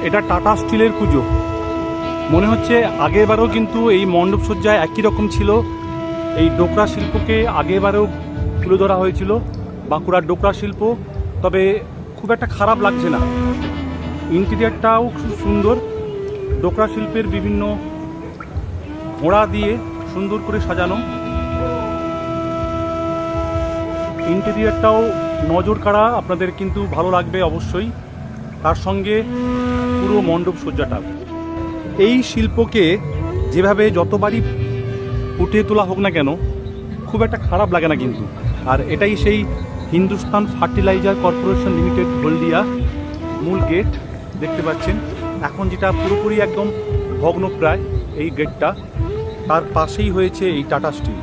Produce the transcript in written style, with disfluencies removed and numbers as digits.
এটা টাটা স্টিলের পুজো। মনে হচ্ছে আগেরবারও কিন্তু এই মণ্ডপসজ্জায় একই রকম ছিল। এই ডোকরা শিল্পকে আগেরবারেও তুলে ধরা হয়েছিল, বাঁকুড়ার ডোকরা শিল্প। তবে খুব একটা খারাপ লাগছে না, ইন্টেরিয়ারটাও খুব সুন্দর। ডোকরা শিল্পের বিভিন্ন ঘোড়া দিয়ে সুন্দর করে সাজানো, ইন্টেরিয়ারটাও নজর কাড়া, আপনাদের কিন্তু ভালো লাগবে অবশ্যই। তার সঙ্গে পুরো মণ্ডপ সজ্জাটা, এই শিল্পকে যেভাবে যতবারই ফুটিয়ে তোলা হোক না কেন খুব একটা খারাপ লাগে না কিন্তু। আর এটাই সেই হিন্দুস্তান ফার্টিলাইজার কর্পোরেশন লিমিটেড হলদিয়া মূল গেট দেখতে পাচ্ছেন এখন, যেটা পুরোপুরি একদম ভগ্নপ্রায় এই গেটটা। তার পাশেই হয়েছে এই টাটা স্টিল।